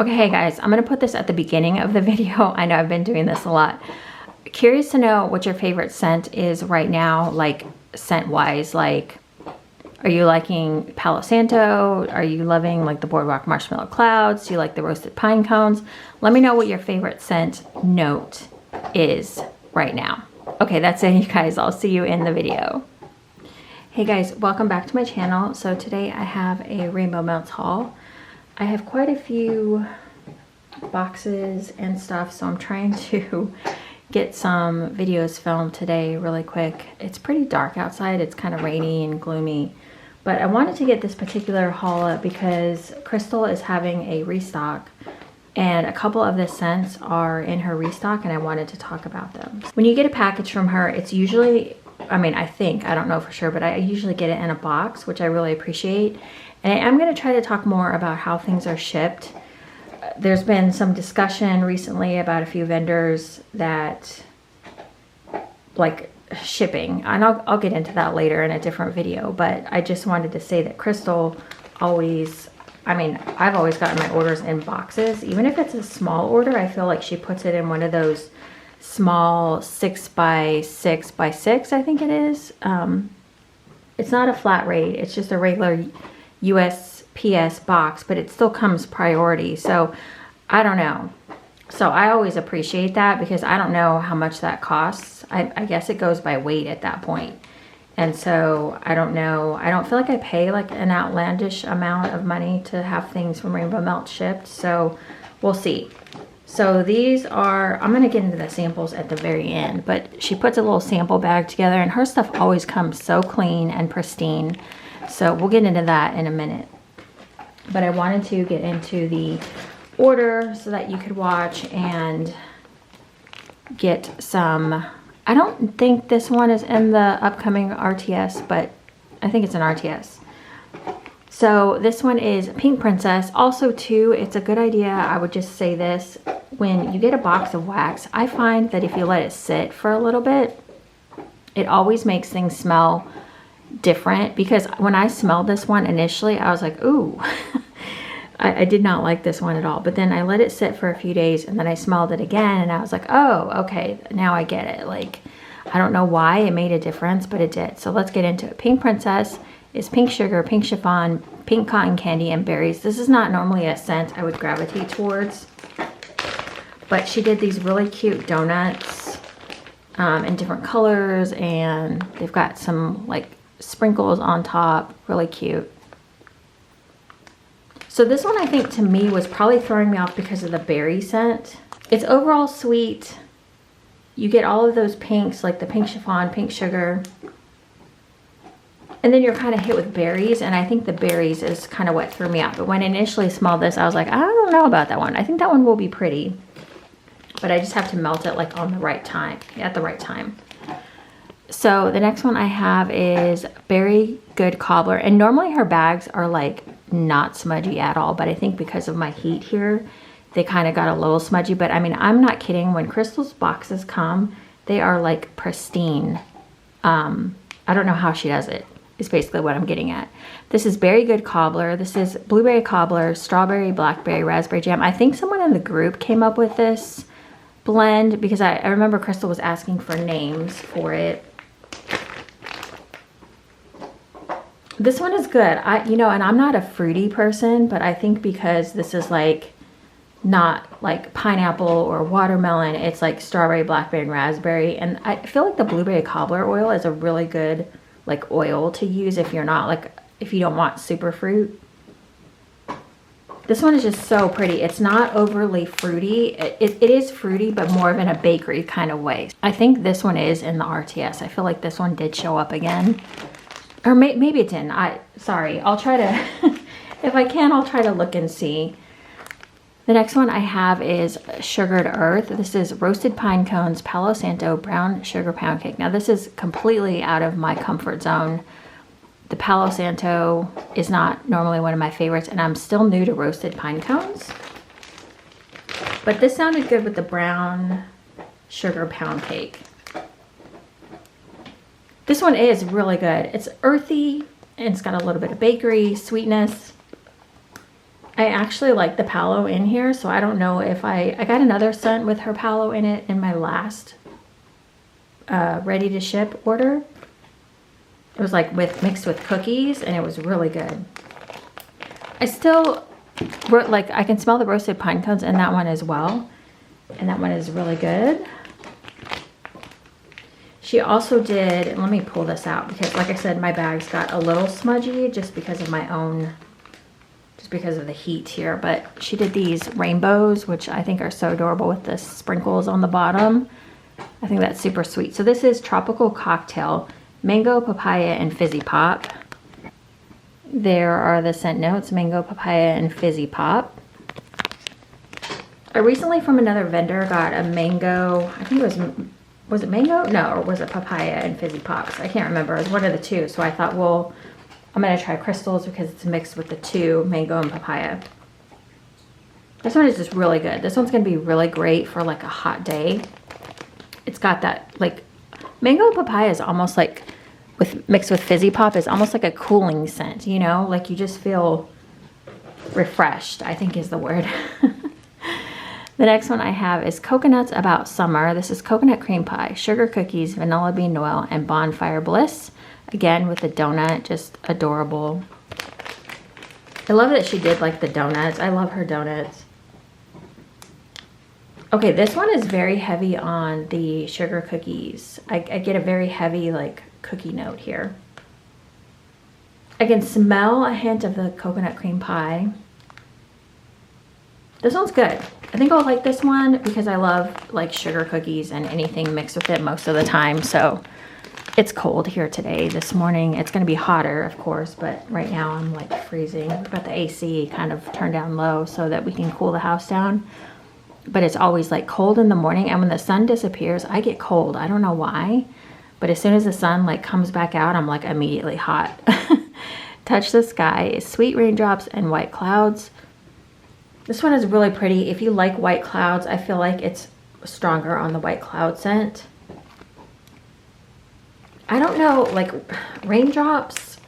Okay, hey guys, I'm gonna put this at the beginning of the video. I know I've been doing this a lot. Curious to know what your favorite scent is right now, like scent wise. Like, are you liking Palo Santo? Are you loving like the Boardwalk Marshmallow Clouds? Do you like the roasted pine cones? Let me know what your favorite scent note is right now. Okay, that's it, you guys. I'll see you in the video. Hey guys, welcome back to my channel. So today I have a Rainbow Melts haul. I have quite a few boxes and stuff, so I'm trying to get some videos filmed today really quick. It's pretty dark outside. It's kind of rainy and gloomy, but I wanted to get this particular haul up because Crystal is having a restock and a couple of the scents are in her restock, and I wanted to talk about them. When you get a package from her, it's usually, I don't know for sure, but I usually get it in a box, which I really appreciate. And I'm going to try to talk more about how things are shipped. There's been some discussion recently about a few vendors that like shipping, and I'll get into that later in a different video, but I just wanted to say that Crystal always, I've always gotten my orders in boxes. Even if it's a small order, I feel like she puts it in one of those small 6x6x6, I think it is. It's not a flat rate, it's just a regular USPS box, but it still comes priority. So I don't know. So I always appreciate that because I don't know how much that costs. I guess it goes by weight at that point. And so I don't know. I don't feel like I pay like an outlandish amount of money to have things from Rainbow Melt shipped. So we'll see. So these are, I'm going to get into the samples at the very end, but she puts a little sample bag together and her stuff always comes so clean and pristine. So we'll get into that in a minute. But I wanted to get into the order so that you could watch and get some. I don't think this one is in the upcoming RTS, but I think it's an RTS. So this one is Pink Princess. Also too, it's a good idea, I would just say this, when you get a box of wax, I find that if you let it sit for a little bit, it always makes things smell different. Because when I smelled this one initially, I was like, ooh, I did not like this one at all. But then I let it sit for a few days and then I smelled it again and I was like, oh, okay, now I get it. Like, I don't know why it made a difference, but it did. So let's get into it. Pink Princess is pink sugar, pink chiffon, pink cotton candy, and berries. This is not normally a scent I would gravitate towards, but she did these really cute donuts in different colors, and they've got some like sprinkles on top, really cute. So this one, I think, to me was probably throwing me off because of the berry scent. It's overall sweet. You get all of those pinks, like the pink chiffon, pink sugar, and then you're kind of hit with berries, and I think the berries is kind of what threw me out. But when I initially smelled this, I was like, I don't know about that one. I think that one will be pretty, but I just have to melt it like on the right time, at the right time. So the next one I have is Very Good Cobbler, and normally her bags are like not smudgy at all, but I think because of my heat here, they kind of got a little smudgy. But I mean, I'm not kidding. When Crystal's boxes come, they are like pristine. I don't know how she does it, is basically what I'm getting at. This is Very Good Cobbler. This is blueberry cobbler, strawberry, blackberry, raspberry jam. I think someone in the group came up with this blend because I remember Crystal was asking for names for it. This one is good. And I'm not a fruity person, but I think because this is like not like pineapple or watermelon, it's like strawberry, blackberry, and raspberry. And I feel like the blueberry cobbler oil is a really good like oil to use if you're not like, if you don't want super fruit. This one is just so pretty. It's not overly fruity. It is fruity, but more of in a bakery kind of way. I think this one is in the RTS. I feel like this one did show up again. Or maybe it didn't. Sorry. I'll try to, if I can, I'll try to look and see. The next one I have is Sugared Earth. This is roasted pine cones, Palo Santo, brown sugar pound cake. Now this is completely out of my comfort zone. The Palo Santo is not normally one of my favorites, and I'm still new to roasted pine cones. But this sounded good with the brown sugar pound cake. This one is really good. It's earthy, and it's got a little bit of bakery sweetness. I actually like the palo in here, so I don't know if I got another scent with her palo in it in my last ready to ship order. It was like mixed with cookies, and it was really good. I still like, I can smell the roasted pine cones in that one as well, and that one is really good. She also did, let me pull this out because like I said, my bags got a little smudgy just because of my own, just because of the heat here. But she did these rainbows, which I think are so adorable with the sprinkles on the bottom. I think that's super sweet. So this is Tropical Cocktail, Mango, Papaya, and Fizzy Pop. There are the scent notes, Mango, Papaya, and Fizzy Pop. I recently from another vendor got a mango, I think it was it mango? No, or was it papaya and Fizzy Pops? I can't remember. It was one of the two. So I thought, well, I'm going to try crystals because it's mixed with the two, mango and papaya. This one is just really good. This one's going to be really great for like a hot day. It's got that like mango and papaya is almost like mixed with Fizzy Pop is almost like a cooling scent, you know, like you just feel refreshed, I think is the word. The next one I have is Coconuts About Summer. This is coconut cream pie, sugar cookies, vanilla bean Noel, and bonfire bliss. Again, with the donut, just adorable. I love that she did like the donuts. I love her donuts. Okay, this one is very heavy on the sugar cookies. I get a very heavy like cookie note here. I can smell a hint of the coconut cream pie. This one's good. I think I'll like this one because I love like sugar cookies and anything mixed with it most of the time. So it's cold here today, this morning. It's gonna be hotter, of course, but right now I'm like freezing. We've got the AC kind of turned down low so that we can cool the house down. But it's always like cold in the morning, and when the sun disappears, I get cold. I don't know why, but as soon as the sun like comes back out, I'm like immediately hot. Touch the Sky is Sweet Raindrops and White Clouds. This one is really pretty. If you like white clouds, I feel like it's stronger on the white cloud scent. I don't know, like raindrops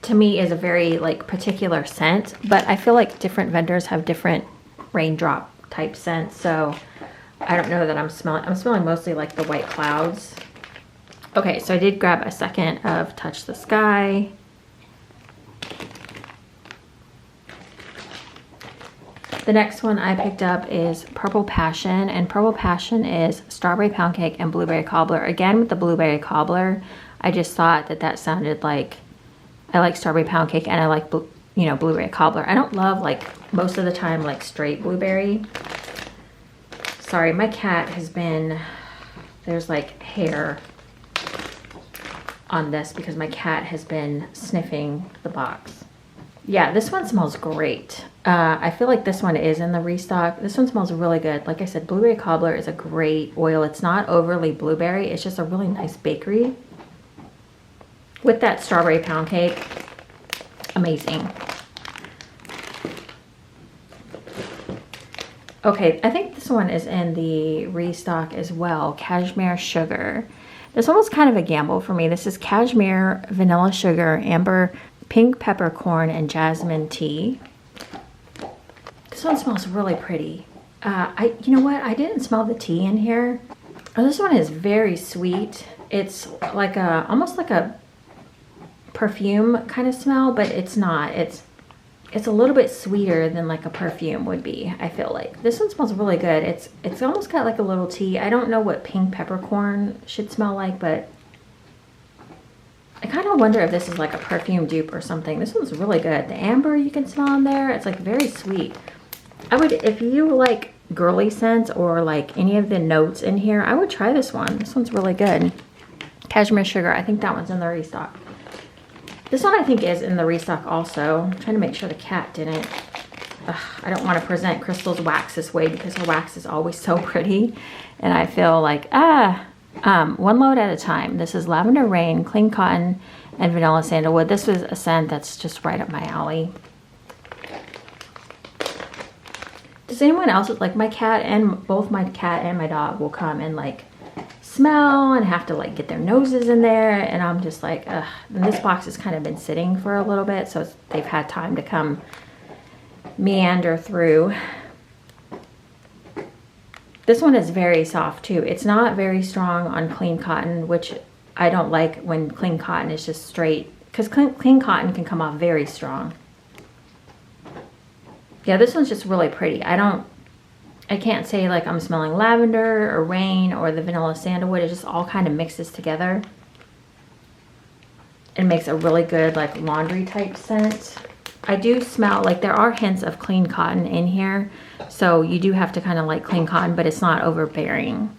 to me is a very like particular scent, but I feel like different vendors have different raindrop type scents. So I don't know that I'm smelling mostly like the white clouds. Okay, so I did grab a second of Touch the Sky. The next one I picked up is Purple Passion, and Purple Passion is Strawberry Pound Cake and Blueberry Cobbler. Again, with the Blueberry Cobbler, I just thought that that sounded like, I like Strawberry Pound Cake and I like, you know, Blueberry Cobbler. I don't love like most of the time like straight blueberry. Sorry, my cat has been, there's like hair on this because my cat has been sniffing the box. Yeah, this one smells great. I feel like this one is in the restock. This one smells really good. Like I said, Blueberry Cobbler is a great oil. It's not overly blueberry. It's just a really nice bakery. With that Strawberry Pound Cake, amazing. Okay, I think this one is in the restock as well. Cashmere Sugar. This one was kind of a gamble for me. This is Cashmere, Vanilla Sugar, Amber, Pink Peppercorn, and Jasmine Tea. This one smells really pretty. You know what? I didn't smell the tea in here. Oh, this one is very sweet. It's like almost like a perfume kind of smell, but it's not. It's a little bit sweeter than like a perfume would be, I feel like. This one smells really good. It's almost got like a little tea. I don't know what Pink Peppercorn should smell like, but I kind of wonder if this is like a perfume dupe or something. This one's really good. The amber you can smell in there. It's like very sweet. I would, if you like girly scents or like any of the notes in here, I would try this one. This one's really good. Cashmere Sugar. I think that one's in the restock. This one I think is in the restock also. I'm trying to make sure the cat didn't. I don't want to present Crystal's wax this way because her wax is always so pretty. And I feel like, one load at a time. This is Lavender Rain, Clean Cotton, and Vanilla Sandalwood. This was a scent that's just right up my alley. Does anyone else, like my cat and both my cat and my dog will come and like smell and have to like get their noses in there, and I'm just like, ugh. And this box has kind of been sitting for a little bit, so they've had time to come meander through. This one is very soft too. It's not very strong on clean cotton, which I don't like when clean cotton is just straight, because clean cotton can come off very strong. Yeah, this one's just really pretty. I can't say like I'm smelling lavender or rain or the vanilla sandalwood. It just all kind of mixes together. It makes a really good like laundry type scent. I do smell like there are hints of clean cotton in here. So you do have to kind of like clean cotton, but it's not overbearing.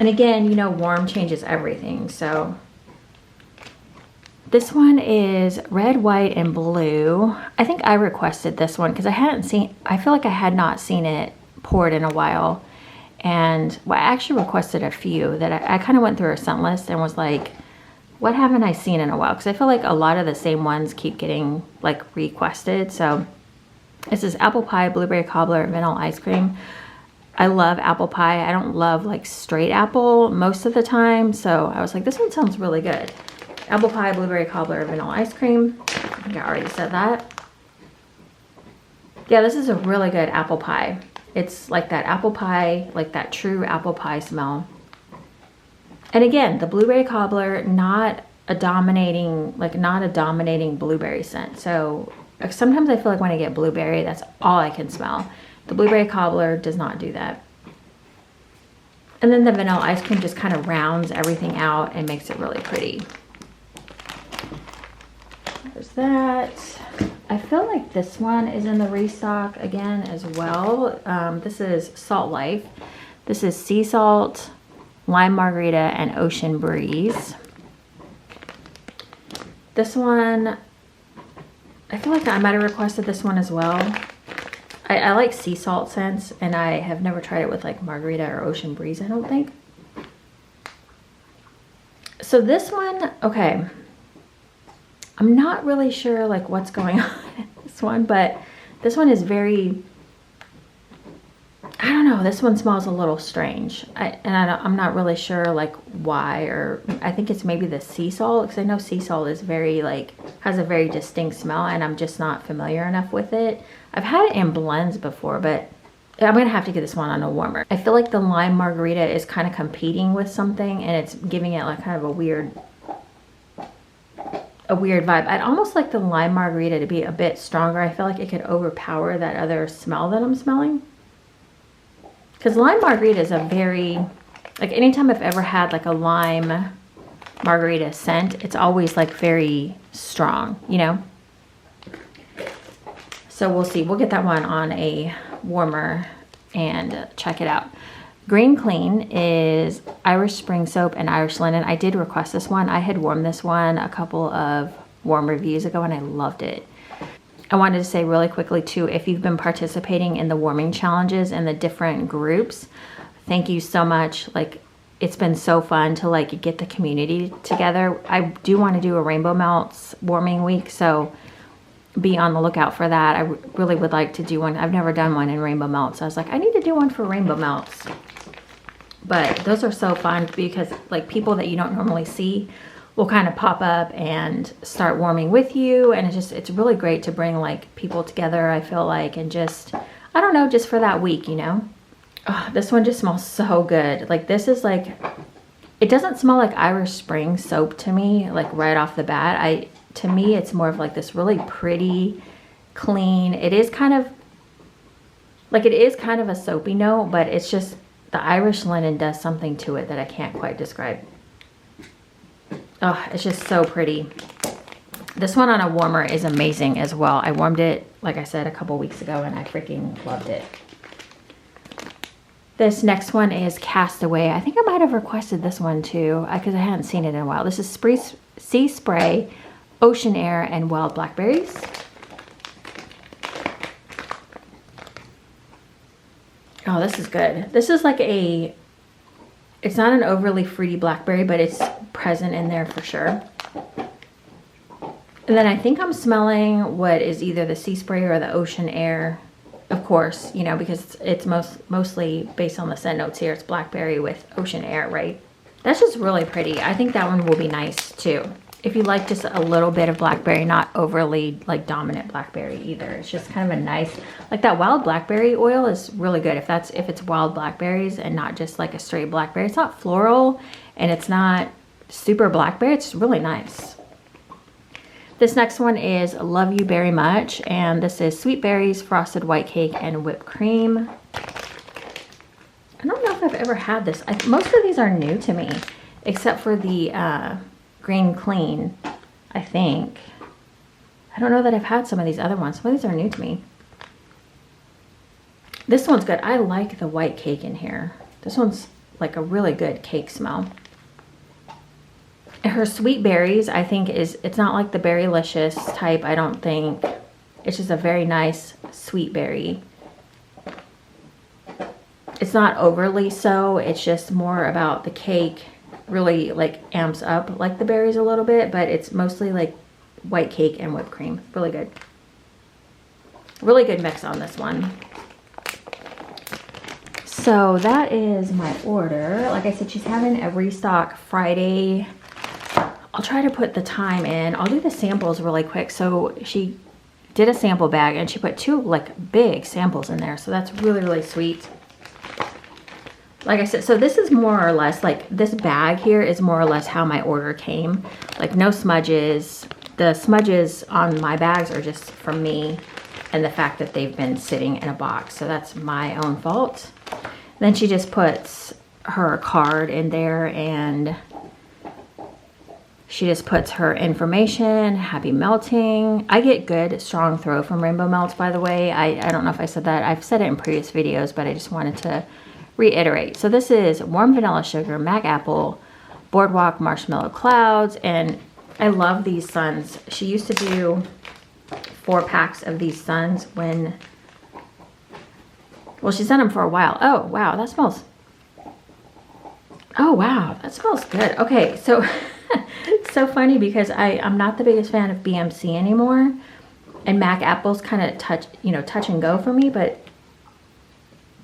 And again, you know, warm changes everything. So this one is red, white, and blue. I think I requested this one because I feel like I had not seen it poured in a while. And well, I actually requested a few that I kind of went through a scent list and was like, what haven't I seen in a while? Because I feel like a lot of the same ones keep getting like requested. So this is apple pie, blueberry cobbler, vanilla ice cream. I love apple pie. I don't love like straight apple most of the time. So I was like, this one sounds really good. Apple pie, blueberry cobbler, vanilla ice cream. I think I already said that. Yeah, this is a really good apple pie. It's like that apple pie, like that true apple pie smell. And again, the blueberry cobbler, not a dominating blueberry scent. So sometimes I feel like when I get blueberry, that's all I can smell. The blueberry cobbler does not do that. And then the vanilla ice cream just kind of rounds everything out and makes it really pretty. There's that. I feel like this one is in the restock again as well. This is Salt Life. This is sea salt, lime margarita, and ocean breeze. This one, I feel like I might have requested this one as well. I like sea salt scents, and I have never tried it with like margarita or ocean breeze, I don't think. So this one, okay, I'm not really sure like what's going on in this one, but this one is very, I don't know, this one smells a little strange. I'm not really sure like why, or I think it's maybe the sea salt, because I know sea salt is very like, has a very distinct smell, and I'm just not familiar enough with it. I've had it in blends before, but I'm gonna have to get this one on a warmer. I feel like the lime margarita is kind of competing with something, and it's giving it like kind of a weird vibe. I'd almost like the lime margarita to be a bit stronger. I feel like it could overpower that other smell that I'm smelling. Because lime margarita is a very, like anytime I've ever had like a lime margarita scent, it's always like very strong, you know? So we'll see. We'll get that one on a warmer and check it out. Green Clean is Irish Spring Soap and Irish Linen. I did request this one. I had warmed this one a couple of warm reviews ago and I loved it. I wanted to say really quickly too, if you've been participating in the warming challenges and the different groups, thank you so much. Like, it's been so fun to like get the community together. I do want to do a Rainbow Melts warming week, so be on the lookout for that. I really would like to do one. I've never done one in Rainbow Melts. I was like, I need to do one for Rainbow Melts. But those are so fun because like people that you don't normally see will kind of pop up and start warming with you. And it's really great to bring like people together, I feel like, and just, I don't know, just for that week, you know? Oh, this one just smells so good. Like this is like, it doesn't smell like Irish Spring soap to me, like right off the bat. To me, it's more of like this really pretty, clean. It is kind of a soapy note, but it's just the Irish linen does something to it that I can't quite describe. Oh, it's just so pretty. This one on a warmer is amazing as well. I warmed it, like I said, a couple weeks ago and I freaking loved it. This next one is Castaway. I think I might have requested this one too because I hadn't seen it in a while. This is Sea Spray, Ocean Air, and Wild Blackberries. Oh, this is good. This is like it's not an overly fruity blackberry, but it's present in there for sure. And then I think I'm smelling what is either the Sea Spray or the Ocean Air. Of course, you know, because it's mostly based on the scent notes here. It's blackberry with Ocean Air, right? That's just really pretty. I think that one will be nice too. if you like just a little bit of blackberry, not overly like dominant blackberry either. It's just kind of a nice, like that wild blackberry oil is really good if it's wild blackberries and not just like a straight blackberry. It's not floral and it's not super blackberry. It's really nice. This next one is Love You Very Much, and this is sweet berries, frosted white cake, and whipped cream. I don't know if I've ever had this. Most of these are new to me, except for the Green Clean, I think. I don't know that I've had some of these other ones. Some of these are new to me. This one's good. I like the white cake in here. This one's like a really good cake smell. Her sweet berries, I think it's not like the Berrylicious type, I don't think. It's just a very nice sweet berry. It's not overly so. It's just more about the cake really like amps up like the berries a little bit, but it's mostly like white cake and whipped cream. Really good. Really good mix on this one. So that is my order. Like I said, she's having a restock Friday. I'll try to put the time in. I'll do the samples really quick. So she did a sample bag and she put 2 like big samples in there. So that's really, really sweet. Like I said, so this is more or less like this bag here is more or less how my order came. Like no smudges. The smudges on my bags are just from me and the fact that they've been sitting in a box. So that's my own fault. Then she just puts her card in there and she just puts her information, happy melting. I get good strong throw from Rainbow Melts, by the way. I don't know if I said that. I've said it in previous videos, but I just wanted to reiterate. So this is warm vanilla sugar, mac apple, boardwalk marshmallow clouds, and I love these suns. She used to do 4 packs of these suns when, well, she's done them for a while. Oh, wow, that smells, oh, wow, that smells good. Okay, so it's so funny because I'm not the biggest fan of BMC anymore, and mac apples kind of touch and go for me, but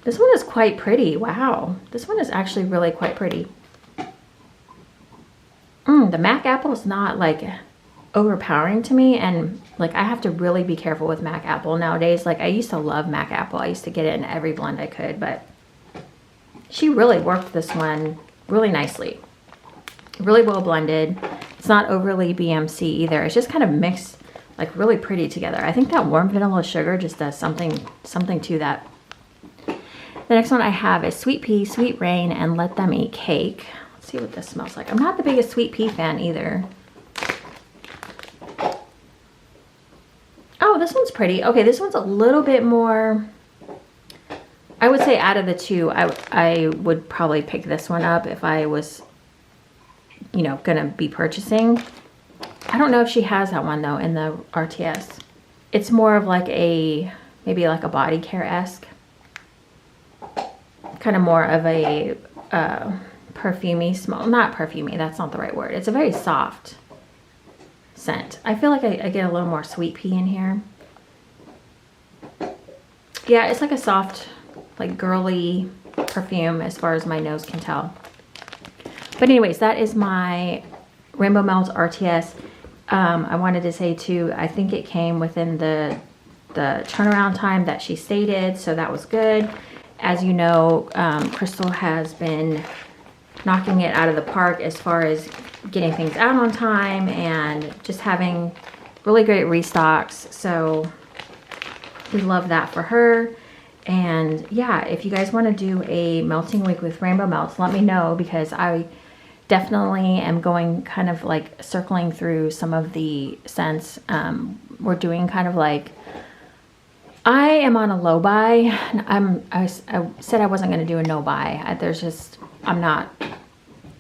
this one is quite pretty. Wow. This one is actually really quite pretty. The mac apple is not like overpowering to me, and like I have to really be careful with mac apple nowadays. Like I used to love mac apple. I used to get it in every blend I could, but she really worked this one really nicely. Really well blended. It's not overly BMC either. It's just kind of mixed like really pretty together. I think that warm vanilla sugar just does something to that. The next one I have is Sweet Pea, Sweet Rain, and Let Them Eat Cake. Let's see what this smells like. I'm not the biggest sweet pea fan either. Oh, this one's pretty. Okay, this one's a little bit more, I would say out of the 2, I would probably pick this one up if I was, gonna be purchasing. I don't know if she has that one though in the RTS. It's more of like maybe like a body care-esque. Kind of more of a perfumey smell. Not perfumey, that's not the right word. It's a very soft scent. I feel like I get a little more sweet pea in here. Yeah, it's like a soft, like girly perfume as far as my nose can tell. But anyways, that is my Rainbow Melts RTS. I wanted to say too, I think it came within the turnaround time that she stated, so that was good. As you know, Crystal has been knocking it out of the park as far as getting things out on time and just having really great restocks. So we love that for her. And yeah, if you guys want to do a melting week with Rainbow Melts, let me know, because I definitely am going kind of like circling through some of the scents. We're doing kind of like, I am on a low buy. I said I wasn't going to do a no buy.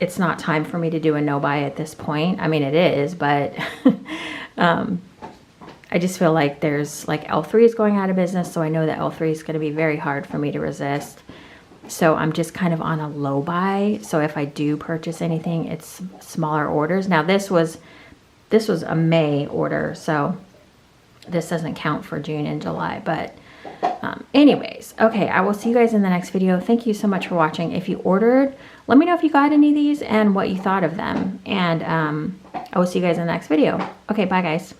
It's not time for me to do a no buy at this point. I mean, it is, but I just feel like there's like L3 is going out of business. So I know that L3 is going to be very hard for me to resist. So I'm just kind of on a low buy. So if I do purchase anything, it's smaller orders. Now this was a May order, so this doesn't count for June and July, but Anyways, okay, I will see you guys in the next video. Thank you so much for watching. If you ordered, let me know if you got any of these and what you thought of them. And I will see you guys in the next video. Okay, bye guys.